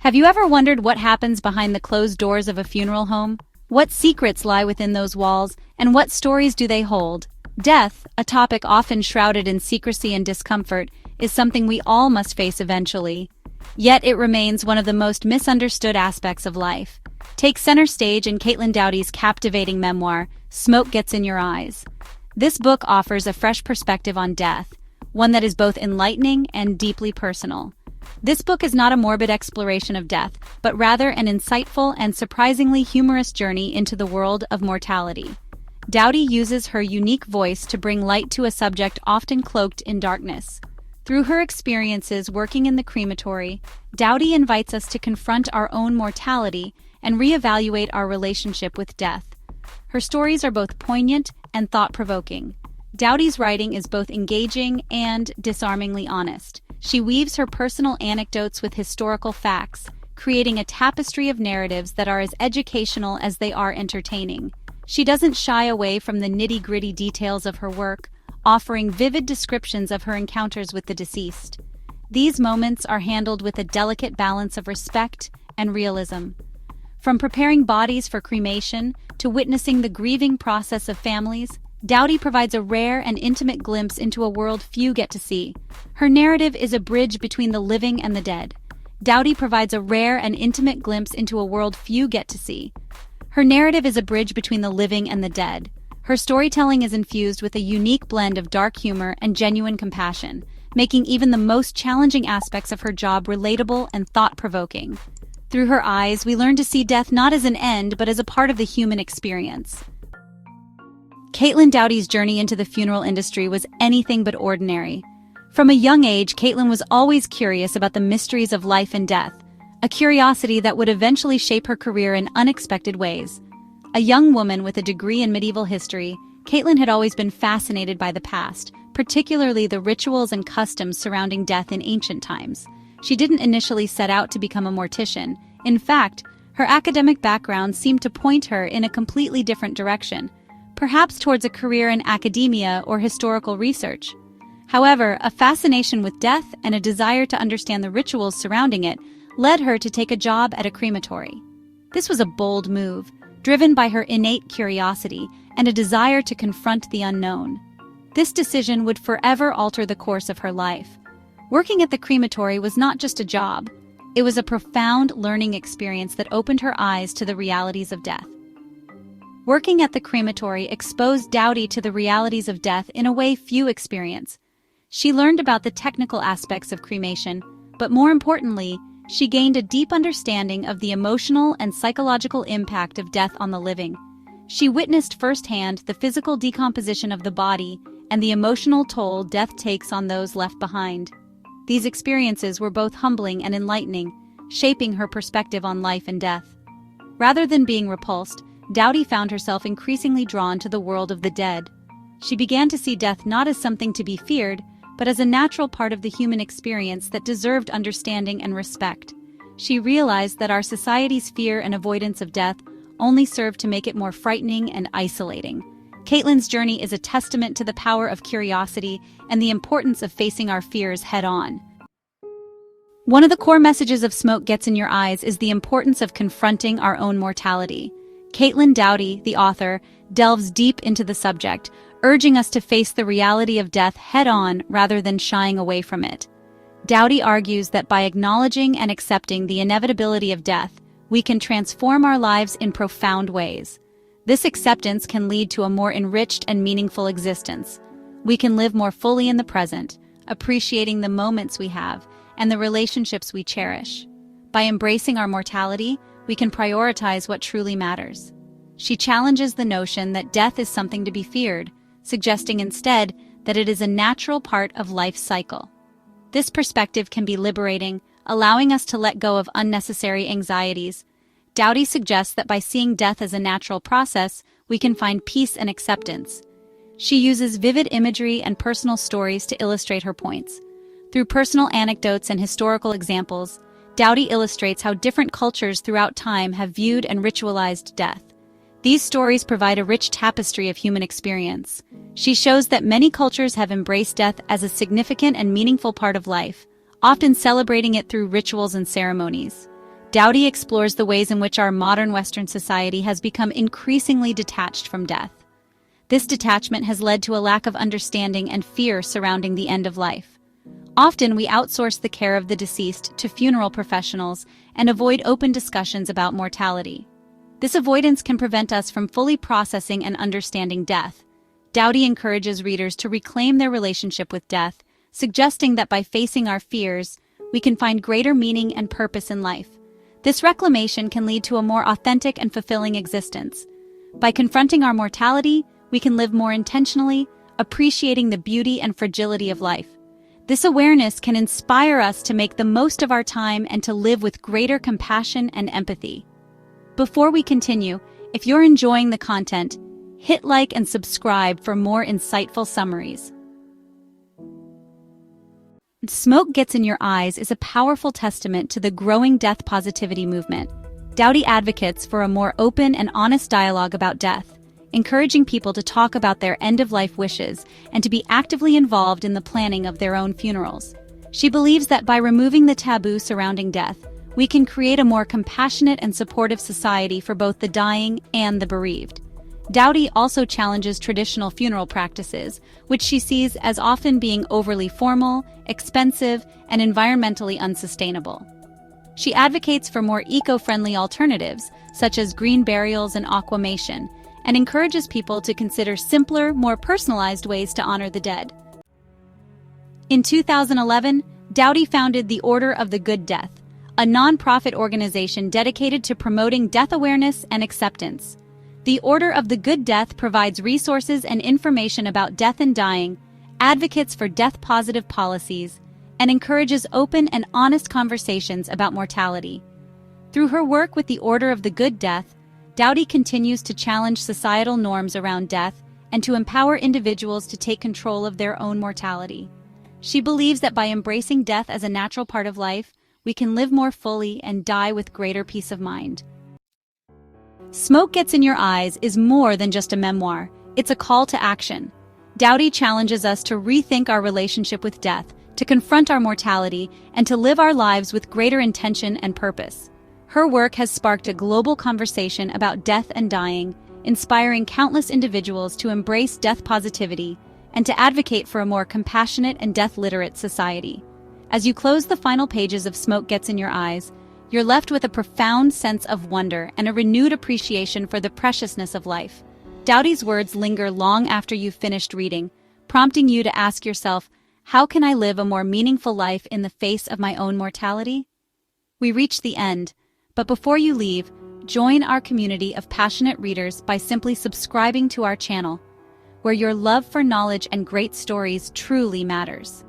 Have you ever wondered what happens behind the closed doors of a funeral home? What secrets lie within those walls, and what stories do they hold? Death, a topic often shrouded in secrecy and discomfort, is something we all must face eventually. Yet it remains one of the most misunderstood aspects of life. Take center stage in Caitlin Doughty's captivating memoir, Smoke Gets in Your Eyes. This book offers a fresh perspective on death, one that is both enlightening and deeply personal. This book is not a morbid exploration of death, but rather an insightful and surprisingly humorous journey into the world of mortality. Doughty uses her unique voice to bring light to a subject often cloaked in darkness. Through her experiences working in the crematory, Doughty invites us to confront our own mortality and reevaluate our relationship with death. Her stories are both poignant and thought-provoking. Doughty's writing is both engaging and disarmingly honest. She weaves her personal anecdotes with historical facts, creating a tapestry of narratives that are as educational as they are entertaining. She doesn't shy away from the nitty-gritty details of her work, offering vivid descriptions of her encounters with the deceased. These moments are handled with a delicate balance of respect and realism. From preparing bodies for cremation to witnessing the grieving process of families, Doughty provides a rare and intimate glimpse into a world few get to see. Her narrative is a bridge between the living and the dead. Doughty provides a rare and intimate glimpse into a world few get to see. Her narrative is a bridge between the living and the dead. Her storytelling is infused with a unique blend of dark humor and genuine compassion, making even the most challenging aspects of her job relatable and thought-provoking. Through her eyes, we learn to see death not as an end, but as a part of the human experience. Caitlin Doughty's journey into the funeral industry was anything but ordinary. From a young age, Caitlin was always curious about the mysteries of life and death, a curiosity that would eventually shape her career in unexpected ways. A young woman with a degree in medieval history, Caitlin had always been fascinated by the past, particularly the rituals and customs surrounding death in ancient times. She didn't initially set out to become a mortician. In fact, her academic background seemed to point her in a completely different direction, perhaps towards a career in academia or historical research. However, a fascination with death and a desire to understand the rituals surrounding it led her to take a job at a crematory. This was a bold move, driven by her innate curiosity and a desire to confront the unknown. This decision would forever alter the course of her life. Working at the crematory was not just a job, it was a profound learning experience that opened her eyes to the realities of death. Working at the crematory exposed Doughty to the realities of death in a way few experience. She learned about the technical aspects of cremation, but more importantly, she gained a deep understanding of the emotional and psychological impact of death on the living. She witnessed firsthand the physical decomposition of the body and the emotional toll death takes on those left behind. These experiences were both humbling and enlightening, shaping her perspective on life and death. Rather than being repulsed, Doughty found herself increasingly drawn to the world of the dead. She began to see death not as something to be feared, but as a natural part of the human experience that deserved understanding and respect. She realized that our society's fear and avoidance of death only served to make it more frightening and isolating. Caitlin's journey is a testament to the power of curiosity and the importance of facing our fears head-on. One of the core messages of Smoke Gets in Your Eyes is the importance of confronting our own mortality. Caitlin Doughty, the author, delves deep into the subject, urging us to face the reality of death head-on rather than shying away from it. Doughty argues that by acknowledging and accepting the inevitability of death, we can transform our lives in profound ways. This acceptance can lead to a more enriched and meaningful existence. We can live more fully in the present, appreciating the moments we have and the relationships we cherish. By embracing our mortality, we can prioritize what truly matters. She challenges the notion that death is something to be feared, suggesting instead that it is a natural part of life's cycle. This perspective can be liberating, allowing us to let go of unnecessary anxieties. Doughty suggests that by seeing death as a natural process, we can find peace and acceptance. She uses vivid imagery and personal stories to illustrate her points. Through personal anecdotes and historical examples, Doughty illustrates how different cultures throughout time have viewed and ritualized death. These stories provide a rich tapestry of human experience. She shows that many cultures have embraced death as a significant and meaningful part of life, often celebrating it through rituals and ceremonies. Doughty explores the ways in which our modern Western society has become increasingly detached from death. This detachment has led to a lack of understanding and fear surrounding the end of life. Often we outsource the care of the deceased to funeral professionals and avoid open discussions about mortality. This avoidance can prevent us from fully processing and understanding death. Doughty encourages readers to reclaim their relationship with death, suggesting that by facing our fears, we can find greater meaning and purpose in life. This reclamation can lead to a more authentic and fulfilling existence. By confronting our mortality, we can live more intentionally, appreciating the beauty and fragility of life. This awareness can inspire us to make the most of our time and to live with greater compassion and empathy. Before we continue, if you're enjoying the content, hit like and subscribe for more insightful summaries. Smoke Gets in Your Eyes is a powerful testament to the growing death positivity movement. Doughty advocates for a more open and honest dialogue about death, encouraging people to talk about their end-of-life wishes and to be actively involved in the planning of their own funerals. She believes that by removing the taboo surrounding death, we can create a more compassionate and supportive society for both the dying and the bereaved. Doughty also challenges traditional funeral practices, which she sees as often being overly formal, expensive, and environmentally unsustainable. She advocates for more eco-friendly alternatives, such as green burials and aquamation, and encourages people to consider simpler, more personalized ways to honor the dead. In 2011, Doughty founded the Order of the Good Death, a non-profit organization dedicated to promoting death awareness and acceptance. The Order of the Good Death provides resources and information about death and dying, advocates for death-positive policies, and encourages open and honest conversations about mortality. Through her work with the Order of the Good Death, Doughty continues to challenge societal norms around death and to empower individuals to take control of their own mortality. She believes that by embracing death as a natural part of life, we can live more fully and die with greater peace of mind. Smoke Gets in Your Eyes is more than just a memoir, it's a call to action. Doughty challenges us to rethink our relationship with death, to confront our mortality, and to live our lives with greater intention and purpose. Her work has sparked a global conversation about death and dying, inspiring countless individuals to embrace death positivity and to advocate for a more compassionate and death-literate society. As you close the final pages of Smoke Gets in Your Eyes, you're left with a profound sense of wonder and a renewed appreciation for the preciousness of life. Doughty's words linger long after you've finished reading, prompting you to ask yourself, how can I live a more meaningful life in the face of my own mortality? We reach the end, but before you leave, join our community of passionate readers by simply subscribing to our channel, where your love for knowledge and great stories truly matters.